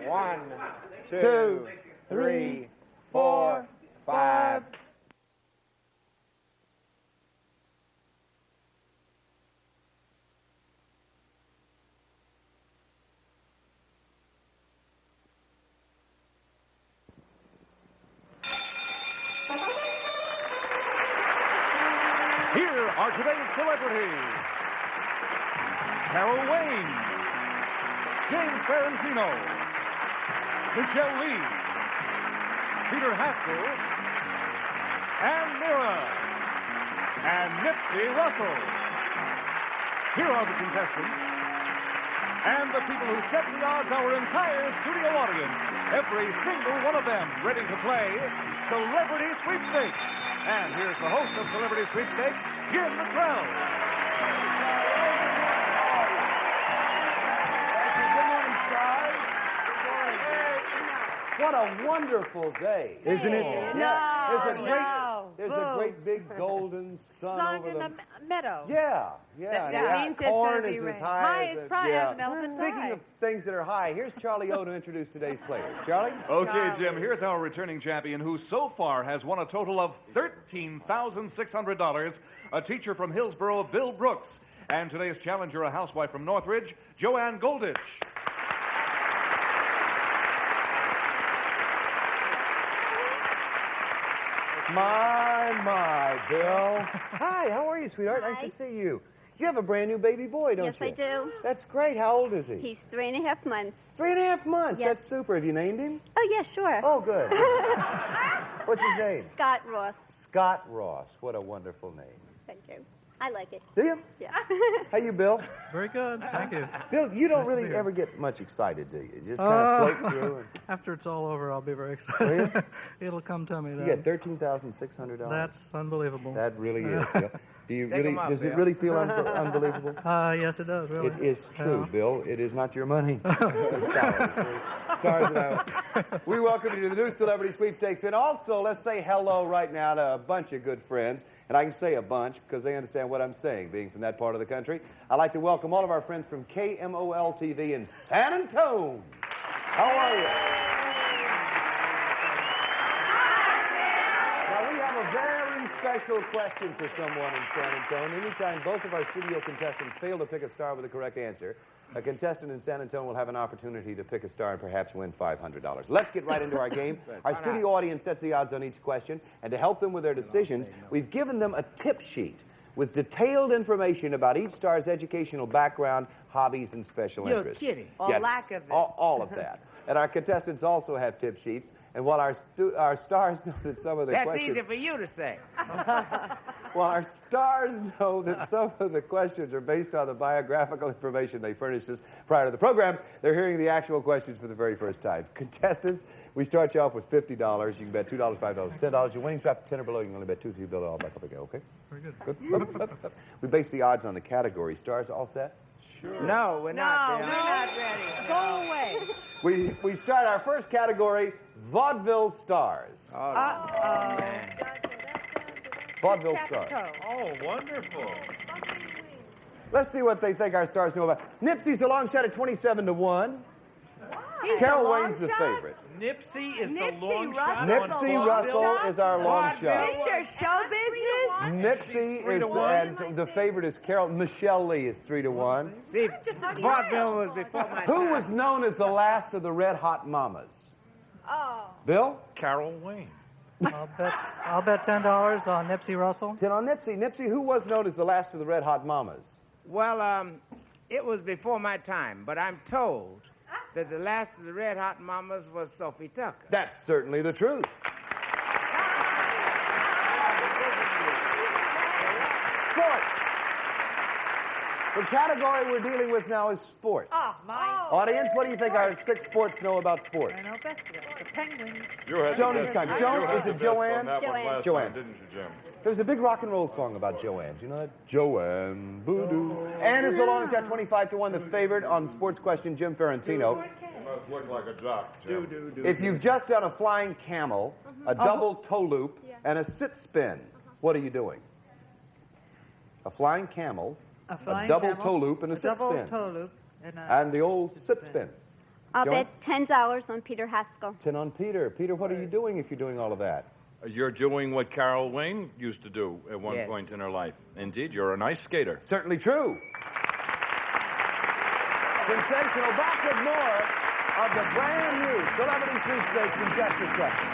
1, 2, 3, 4, 5. Here are today's celebrities: Carol Wayne, James Ferrantino, Michelle Lee, Peter Haskell, and Mira, and Nipsey Russell. Here are the contestants and the people who set the odds, our entire studio audience, every single one of them ready to play Celebrity Sweepstakes. And here's the host of Celebrity Sweepstakes, Jim MacKrell. Good morning, stars. What a wonderful day, isn't it? There's a great big golden sun over in the meadow. Yeah. That means it's corn gonna be is as rain. high As as probably as an elephant's Speaking eye. of things that are high, here's Charlie O to introduce today's players. Charlie? Okay, Jim, here's our returning champion who so far has won a total of $13,600, a teacher from Hillsborough, Bill Brooks, and today's challenger, a housewife from Northridge, Joanne Golditch. My, Bill. Hi, how are you, sweetheart? Hi. Nice to see you. You have a brand new baby boy, don't Yes, you? I do. That's great. How old is he? He's 3.5 months. 3.5 months. Yes. That's super. Have you named him? Oh, yeah, sure. Oh, good. What's his name? Scott Ross. Scott Ross. What a wonderful name. Thank you. I like it. Do you? Yeah. How you, Bill? Very good, thank you. Bill, you don't Nice to be really here. ever get much excited, do you? You just kind of float through. And After it's all over, I'll be very excited. Will It'll come to me you then. get $13,600. That's unbelievable. That really is, Bill. Do you Stick really? 'em up, Does it Bill. really feel unbelievable? Yes, it does, really. It is true, Bill. It is not your money. It's ours. Stars and I. We welcome you to the new Celebrity Sweepstakes. And also, let's say hello right now to a bunch of good friends. And I can say a bunch because they understand what I'm saying, being from that part of the country. I'd like to welcome all of our friends from KMOL TV in San Antonio. How are you? Now, we have a very special question for someone in San Antonio. Anytime both of our studio contestants fail to pick a star with the correct answer, a contestant in San Antonio will have an opportunity to pick a star and perhaps win $500. Let's get right into our game. Our studio audience sets the odds on each question, and to help them with their decisions, we've given them a tip sheet with detailed information about each star's educational background, hobbies, and special interests. You're kidding. Or Yes, lack of it. all of that. And our contestants also have tip sheets, and while our stars know that some of the That's questions... easy for you to say. While our stars know that some of the questions are based on the biographical information they furnished us prior to the program, they're hearing the actual questions for the very first time. Contestants, we start you off with $50. You can bet $2, $5, $10. Your winning strap 10 or below. You can only bet 2 if you build it all back up again, okay? Very good. Good. We base the odds on the category. Stars all set? Sure. No, we're not. No, Bill. we're not ready. Go away. We start our first category, vaudeville stars. Vaudeville stars. Oh, wonderful. Let's see what they think our stars know about. Nipsey's a long shot at 27-1. He's Carol a long Wayne's the shot? favorite. Nipsey is the Nipsey long Russell? shot. Nipsey Russell is our long shot. Mr. Show Business? Nipsey is and the favorite is Carol. Michelle Lee is 3-1. See, vaudeville was before my time. Who was known as the last of the Red Hot Mamas? Oh. Bill? Carol Wayne. I'll bet $10 on Nipsey Russell. 10 on Nipsey. Nipsey, who was known as the last of the Red Hot Mamas? Well, it was before my time, but I'm told that the last of the Red Hot Mamas was Sophie Tucker. That's certainly the truth. Sports. The category we're dealing with now is sports. Oh, my. Audience, what do you think our 6 sports know about sports? I know best of it. The Penguins. Joni's time. Is it Joanne? Joanne. Joanne. Didn't you, Jim? There's a big rock and roll song about Joanne. Do you know that? Joanne, boo-doo. And is a long shot 25-1, the favorite on Sports Question, Jim Ferrantino. You must look like a jock, Jim. If you've just done a flying camel, a double toe loop, and a sit spin, what are you doing? A flying camel, a double toe loop, and a sit spin. Double toe loop. And the old sit spin. I'll Joanne? bet $10 on Peter Haskell. 10 on Peter. Peter, what are you doing if you're doing all of that? You're doing what Carol Wayne used to do at one Yes. point in her life. Indeed, you're a nice skater. Certainly true. Sensational. Back with more of the brand new Celebrity Sweepstakes in just a second.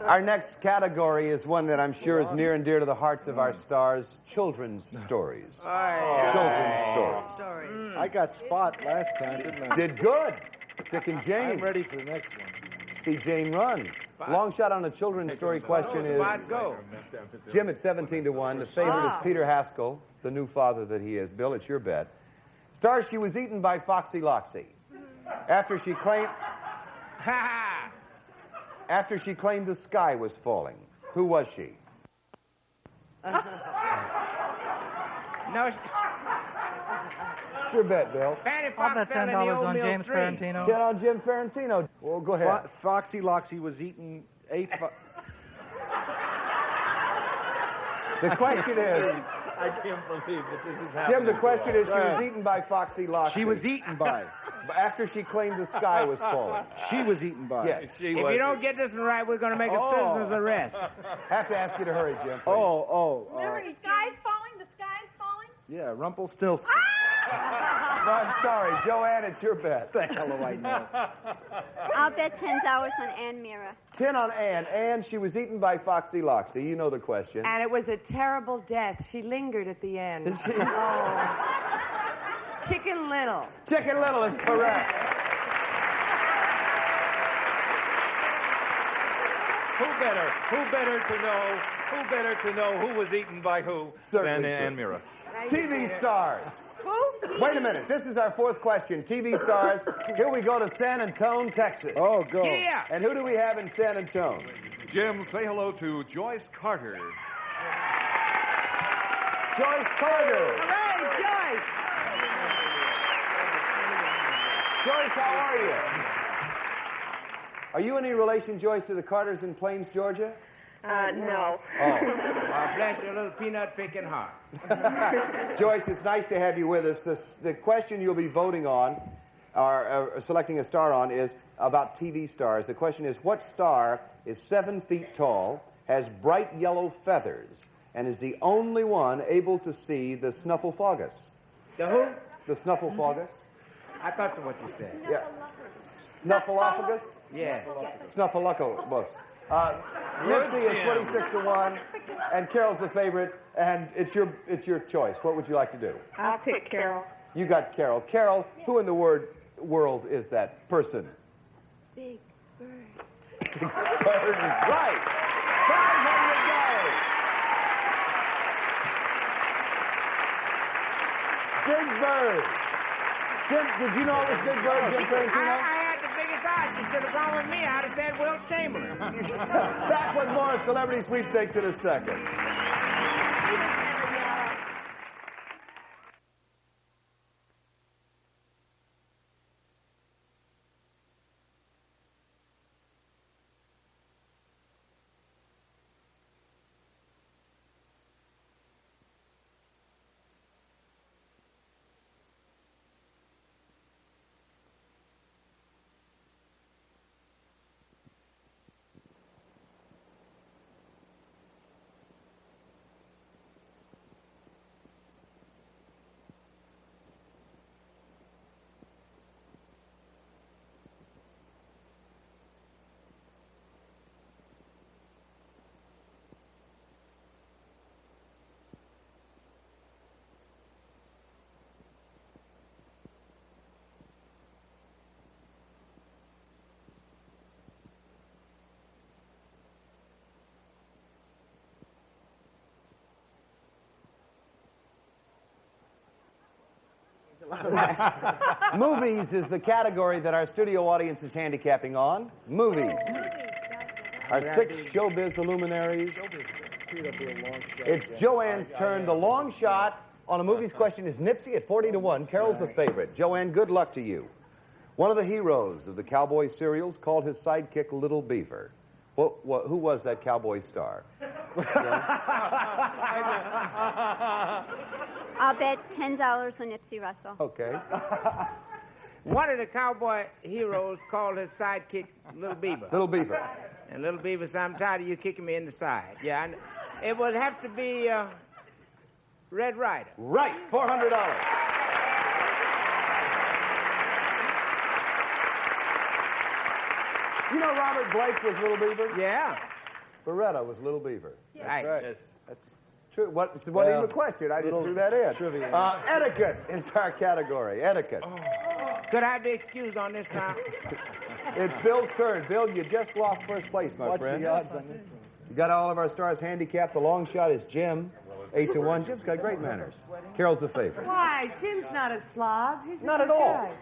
Our next category is one that I'm sure is near and dear to the hearts of our stars, children's stories. Children's stories. Sorry. I got Spot last time, didn't I? Did good. Dick and I'm Jane. ready for the next one. See Jane run. Long shot on a children's story question Spot is go. Jim at 17-1. The favorite is Peter Haskell, the new father that he is. Bill, it's your bet. Stars, she was eaten by Foxy Loxy after she claimed the sky was falling. Who was she? No, It's your bet, Bill. Fanny I'll Fox bet fell in $10 the on oatmeal James stream. Ferrantino. 10 on Jim Ferrantino. Well, go ahead. Foxy Loxy was eating 8. The question is, I can't believe that this is Jim, the happening. question is, she Go was ahead. eaten by Foxy Loxy. She was eaten by. After she claimed the sky was falling. She was eaten by. Yes. She If was. you don't get this one right, we're going to make a citizen's arrest. Have to ask you to hurry, Jim, please. The sky's falling. The sky's falling. Yeah, Rumpelstiltskin. No, I'm sorry. Joanne, it's your bet. What the hell do I know? I'll bet $10 on Ann Mira. 10 on Ann. Ann, she was eaten by Foxy Loxy. You know the question. And it was a terrible death. She lingered at the end. Did she? Chicken Little. Chicken Little is correct. Who better to know who was eaten by who Certainly than true. Ann Mira? TV stars. Who? Wait a minute. This is our fourth question. TV stars. Here we go to San Antone, Texas. Oh, go. Giddy up. And who do we have in San Antone? Jim, say hello to Joyce Carter. Joyce Carter. Hooray, Joyce! Joyce, how are you? Are you any relation, Joyce, to the Carters in Plains, Georgia? No. Bless your little peanut picking heart. Joyce, it's nice to have you with us. The question you'll be voting on, or selecting a star on, is about TV stars. The question is, what star is 7 feet tall, has bright yellow feathers, and is the only one able to see the snuffleupagus? The who? The snuffleupagus? I thought that's what you said. Yeah. Snuffleupagus? Yes. Snuffleupagus. Nipsey is 26-1, and Carol's the favorite, and it's your choice. What would you like to do? I'll pick Carol. You got Carol. Carol, who in the world is that person? Big Bird. Bird is right. $500. Big Bird. Jim, did you know it was Big Bird, Jim I Ferrantino? had the biggest eyes. You should have gone with me. I'd have said Wilt Chamberlain. Back with more of Celebrity Sweepstakes in a second. Movies is the category that our studio audience is handicapping on. Movies. Our 6 showbiz luminaries. It's Joanne's turn. The long shot on a movies question is Nipsey at 40-1. Carol's the favorite. Joanne, good luck to you. One of the heroes of the cowboy serials called his sidekick Little Beaver. Who was that cowboy star? I'll bet $10 on Nipsey Russell. Okay. One of the cowboy heroes called his sidekick Little Beaver. Little Beaver. And Little Beaver said, I'm tired of you kicking me in the side. Yeah, it would have to be Red Ryder. Right, $400. You know Robert Blake was Little Beaver? Yeah. Beretta was Little Beaver. Right. Yes. That's true. Wasn't even a question. I just threw that in. trivia. Etiquette is our category. Etiquette. Could I be excused on this now? It's Bill's turn. Bill, you just lost first place, my What's friend. the odds on this one? You got all of our stars handicapped. The long shot is Jim, 8-1. Jim's got great manners. Carol's the favorite. Why? Jim's not a slob. He's a Not good at all. guy.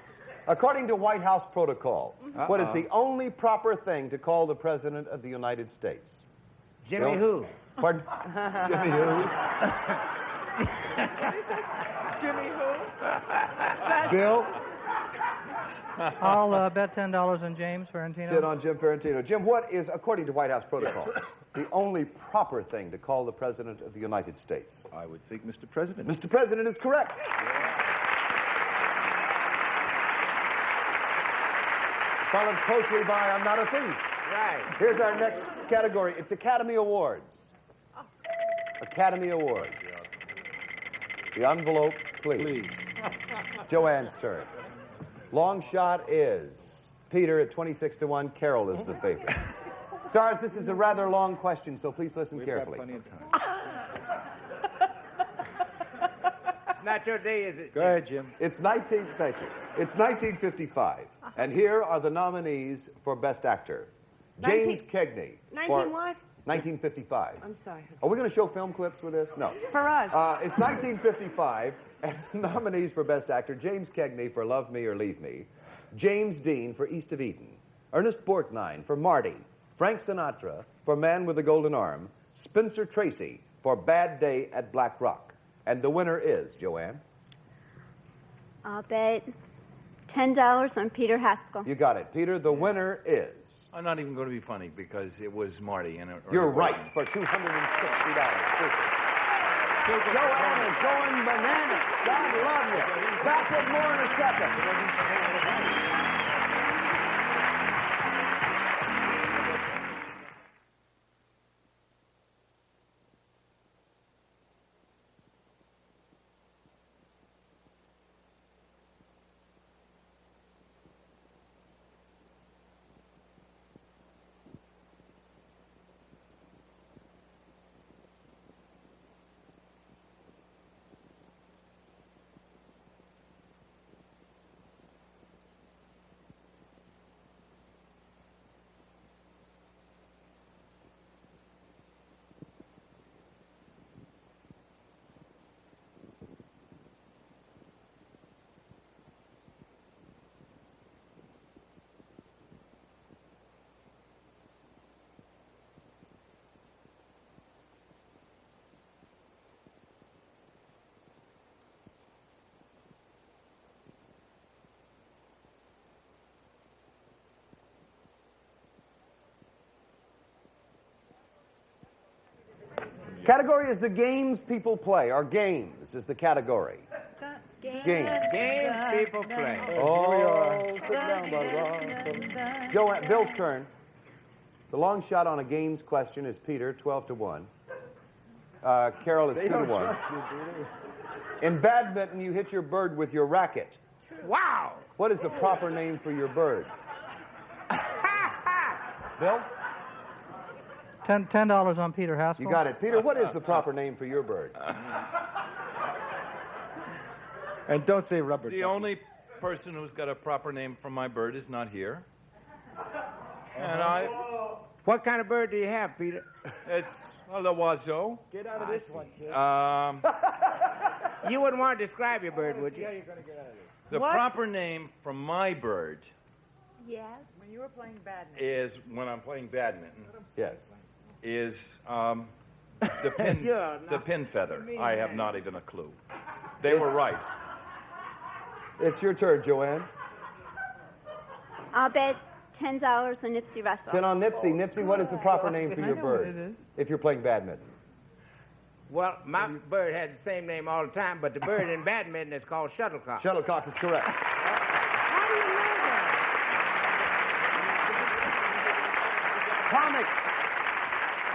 According to White House protocol, what is the only proper thing to call the President of the United States? Jimmy Bill? who? Pardon? Jimmy who? Jimmy who? Bill? I'll bet $10 on James Sit Ferrantino. on Jim Ferrantino. Jim, what is, according to White House protocol, the only proper thing to call the President of the United States? I would think Mr. President. Mr. President is correct. Followed closely by I'm Not a Thief. Right. Here's our next category. It's Academy Awards. Academy Awards. The envelope, please. Joanne's turn. Long shot is Peter at 26-1. Carol is the favorite. Stars, this is a rather long question, so please listen We've got carefully. plenty of time. It's not your day, is it? Go ahead, Jim. It's 1955, and here are the nominees for Best Actor. James Cagney. 19 what? 1955. I'm sorry. Are we going to show film clips with this? No. For us. It's 1955, and the nominees for Best Actor, James Cagney for Love Me or Leave Me, James Dean for East of Eden, Ernest Borgnine for Marty, Frank Sinatra for Man with the Golden Arm, Spencer Tracy for Bad Day at Black Rock. And the winner is, Joanne? I'll bet $10 on Peter Haskell. You got it. Peter, the winner is... I'm not even going to be funny because it was Marty. You're right, for $260. Super. Joanne is going bananas. God love you. Back with more in a second. Category is the games people play, or games is the category. Games. Games people play. Oh, sit down, buddy. Joanne, Bill's turn. The long shot on a games question is Peter, 12-1. Carol is 2-1. In badminton, you hit your bird with your racket. Wow. What is the proper name for your bird? Bill? $10 on Peter Haskell. You got it. Peter, what is the proper name for your bird? And don't say rubber The ducky. only person who's got a proper name for my bird is not here. And What kind of bird do you have, Peter? it's a l'oiseau. Get out of this one, kid. You wouldn't want to describe your bird, would you? The What? proper name for my bird Yes. When you were playing badminton. is, when I'm playing badminton, Yes. is the pin feather. I have not even a clue. They were right. It's your turn, Joanne. I'll bet $10 on Nipsey Russell. 10 on Nipsey. Nipsey, what is the proper name for I your know bird? what it is. If you're playing badminton. Well, my bird has the same name all the time, but the bird in badminton is called shuttlecock. Shuttlecock is correct. How do you know that? Comics.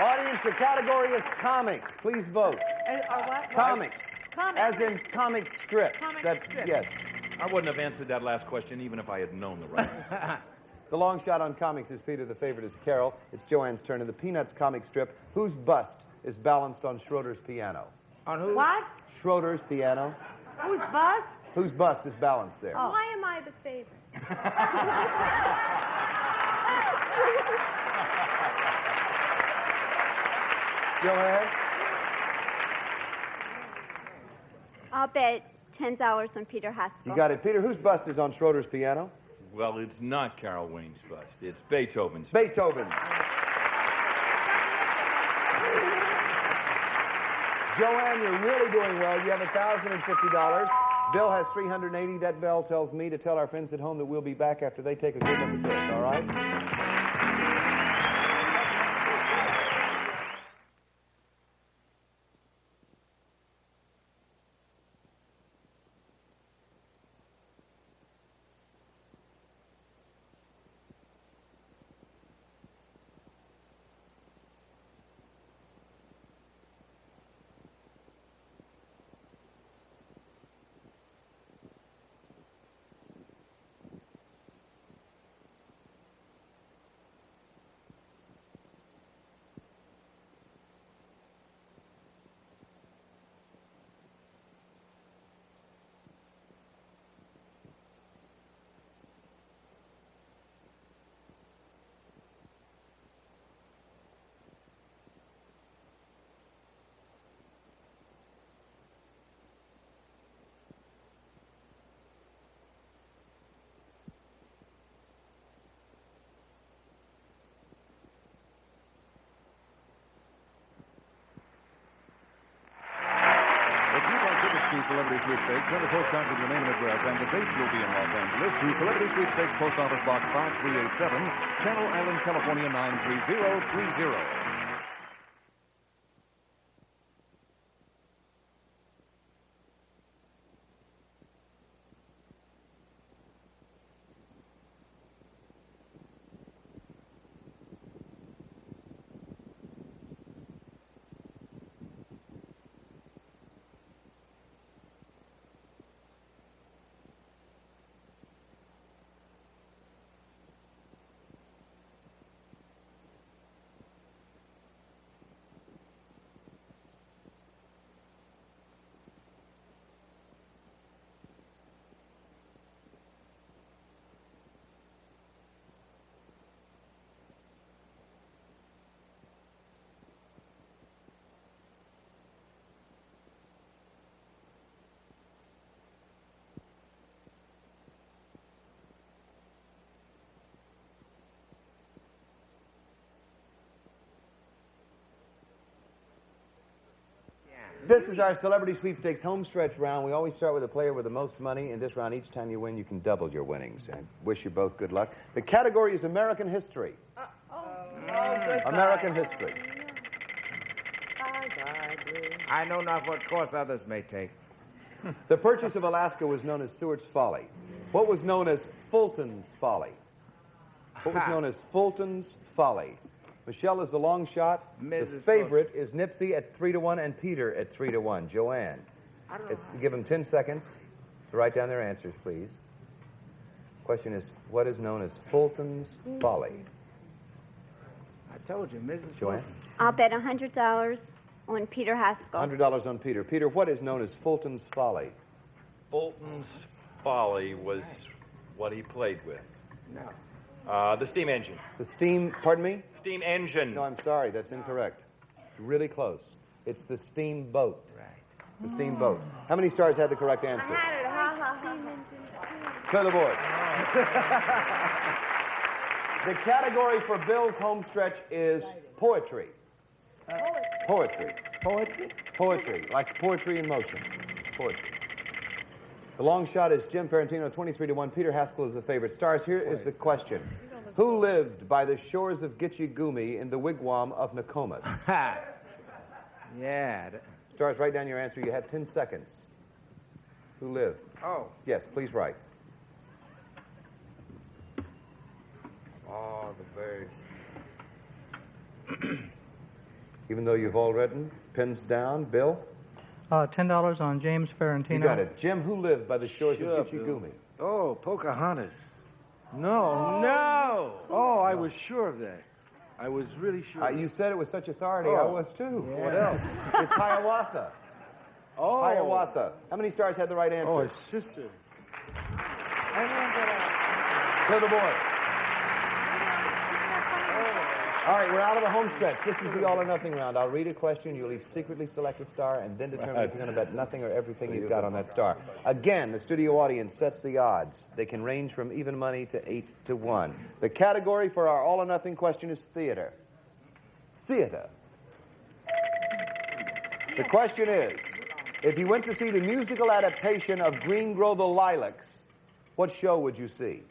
Audience, the category is comics. Please vote. Or what? Comics. Comics. As in comic strips. Comic strips. Yes. I wouldn't have answered that last question even if I had known the right answer. The long shot on comics is Peter. The favorite is Carol. It's Joanne's turn. In the Peanuts comic strip, whose bust is balanced on Schroeder's piano? On who? What? Schroeder's piano. Who's bust? Whose bust is balanced there? Oh. Why am I the favorite? Joanne? I'll bet $10 on Peter Haskell. You got it. Peter, whose bust is on Schroeder's piano? Well, it's not Carol Wayne's bust. It's Beethoven's. Beethoven's. Joanne, you're really doing well. You have $1,050. Bill has $380. That bell tells me to tell our friends at home that we'll be back after they take a good look at this, all right? Celebrity Sweepstakes, send a postcard with your name and address and the date you'll be in Los Angeles to Celebrity Sweepstakes, Post Office Box 5387, Channel Islands, California 93030. This is our Celebrity Sweepstakes home stretch round. We always start with a player with the most money. In this round, each time you win, you can double your winnings. And wish you both good luck. The category is American history. American history. I know not what course others may take. The purchase of Alaska was known as Seward's Folly. What was known as Fulton's Folly? What was known as Fulton's Folly? Michelle is the long shot. Mrs. The favorite is Nipsey at 3-1 and Peter at 3-1. Joanne, it's give them 10 seconds to write down their answers, please. Question is, what is known as Fulton's Folly? I told you, Mrs. Joanne? I'll bet $100 on Peter Haskell. $100 on Peter. Peter, what is known as Fulton's Folly? Fulton's Folly was what he played with. No. The steam engine. The steam, pardon me? Steam engine. No, I'm sorry, that's incorrect. It's really close. It's the steamboat. Right. The steamboat. How many stars had the correct answer? Clear the board. The category for Bill's home stretch is poetry. Poetry. Poetry? Poetry, like poetry in motion. Poetry. The long shot is Jim Ferrantino, 23-1. Peter Haskell is the favorite. Stars, here is the question. Who lived by the shores of Gitche Gumee in the wigwam of Nokomis? Yeah. Stars, write down your answer. You have 10 seconds. Who lived? Oh. Yes, please write. Oh, the birds. Even though you've all written, pens down. Bill? $10 on James Ferrantino. You got it. Jim, who lived by the shores Sure, of Gitche Bill. Gumee? Oh, Pocahontas. No. No! Oh, I was sure of that. I was really sure. You said it with such authority. Oh. I was too. What else? It's Hiawatha. Oh. Hiawatha. How many stars had the right answer? Oh, his sister. Clear the board. All right, we're out of the home stretch. This is the all or nothing round. I'll read a question. You'll each secretly select a star and then determine if you're going to bet nothing or everything you've got on that star. Again, the studio audience sets the odds. They can range from even money to 8-1. The category for our all or nothing question is theater. Theater. The question is, if you went to see the musical adaptation of Green Grow the Lilacs, what show would you see?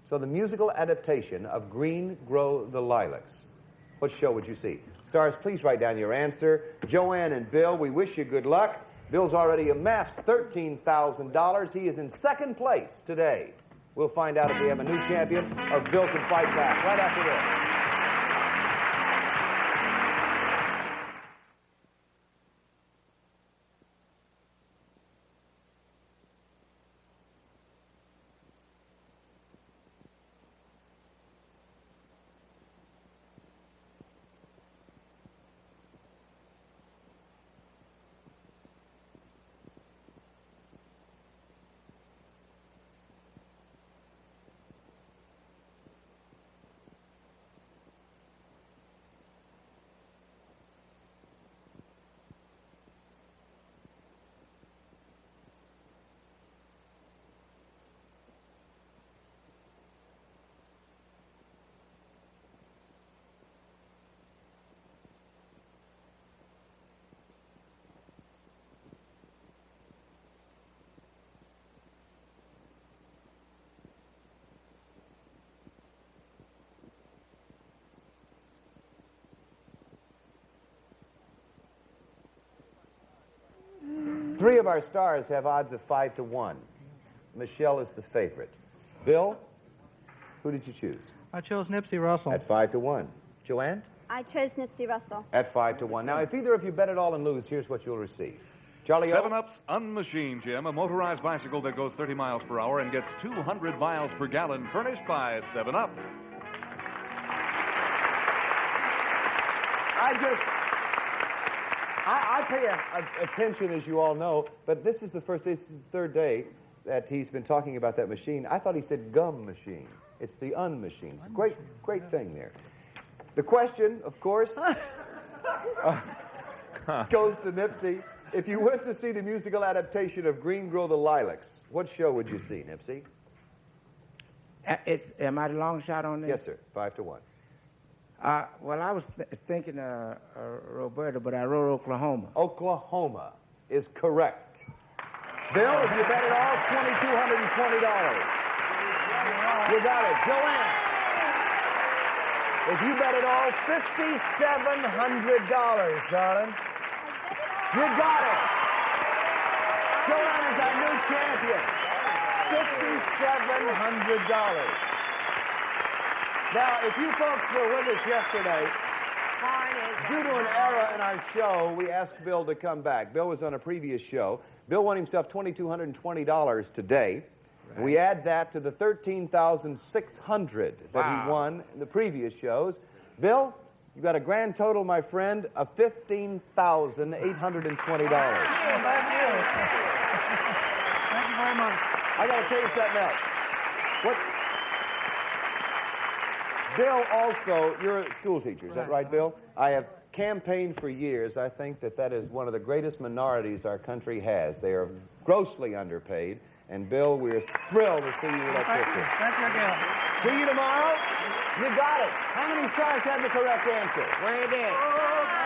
So the musical adaptation of Green Grow the Lilacs. What show would you see? Stars, please write down your answer. Joanne and Bill, we wish you good luck. Bill's already amassed $13,000. He is in second place today. We'll find out if we have a new champion or Bill can fight back right after this. Three of our stars have odds of 5-1. Michelle is the favorite. Bill, who did you choose? I chose Nipsey Russell. At 5-1. Joanne? I chose Nipsey Russell. At 5-1. Now, if either of you bet it all and lose, here's what you'll receive. Charlie O? 7-Up's Unmachine, Jim, a motorized bicycle that goes 30 miles per hour and gets 200 miles per gallon, furnished by 7-Up. I pay attention, as you all know, but this is the third day that he's been talking about that machine. I thought he said gum machine. It's the un-machine. It's a great thing there. The question, of course, goes to Nipsey. If you went to see the musical adaptation of Green Grow the Lilacs, what show would you see, Nipsey? Am I the long shot on this? Yes, sir. 5-1. Well, I was thinking Roberta, but I wrote Oklahoma. Oklahoma is correct. Bill, if you bet it all, $2,220. You got it. Joanne, if you bet it all, $5,700, darling. You got it. Joanne is our new champion. $5,700. Now, if you folks were with us yesterday, due to an error in our show, we asked Bill to come back. Bill was on a previous show. Bill won himself $2,220 today. Right. We add that to the $13,600 that he won in the previous shows. Bill, you got a grand total, my friend, of $15,820. Thank you very much. I got to tell you something else. Bill, also, you're a school teacher, is that right, Bill? I have campaigned for years, I think that is one of the greatest minorities our country has. They are grossly underpaid. And Bill, we're thrilled to see you with that picture. Thank you again. See you tomorrow. You got it. How many stars had the correct answer? Where it is?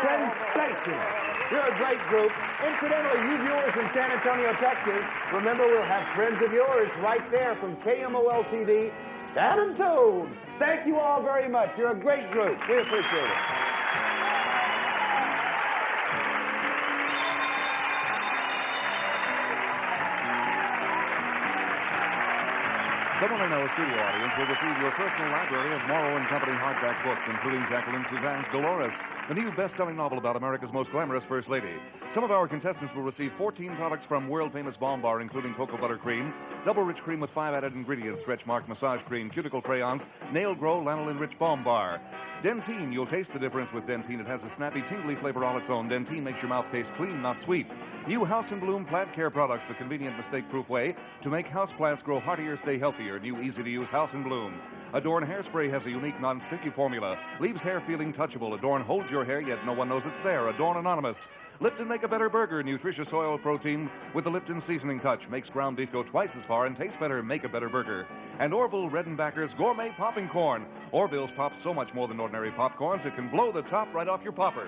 Sensational. You're a great group. Incidentally, you viewers in San Antonio, Texas, remember we'll have friends of yours right there from KMOL TV, San Antonio. Thank you all very much. You're a great group. We appreciate it. Someone in our studio audience will receive your personal library of Morrow and Company hardback books, including Jacqueline Suzanne's Dolores, the new best-selling novel about America's most glamorous First Lady. Some of our contestants will receive 14 products from world-famous Balm Bar, including cocoa butter cream, double rich cream with 5 added ingredients, stretch mark massage cream, cuticle crayons, nail grow lanolin-rich Balm Bar. Dentine, you'll taste the difference with Dentine. It has a snappy, tingly flavor all its own. Dentine makes your mouth taste clean, not sweet. New House and Bloom plant care products, the convenient, mistake-proof way to make house plants grow heartier, stay healthier. New easy-to-use House and Bloom. Adorn Hairspray has a unique non-sticky formula. Leaves hair feeling touchable. Adorn holds your hair, yet no one knows it's there. Adorn Anonymous. Lipton Make a Better Burger. Nutritious oil protein with the Lipton seasoning touch. Makes ground beef go twice as far and tastes better. Make a better burger. And Orville Redenbacher's Gourmet Popping Corn. Orville's pops so much more than ordinary popcorns, it can blow the top right off your popper.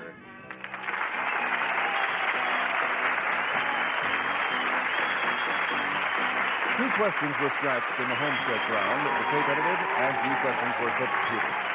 2 questions were scratched in the homestretch round. The tape edited and new questions were substituted.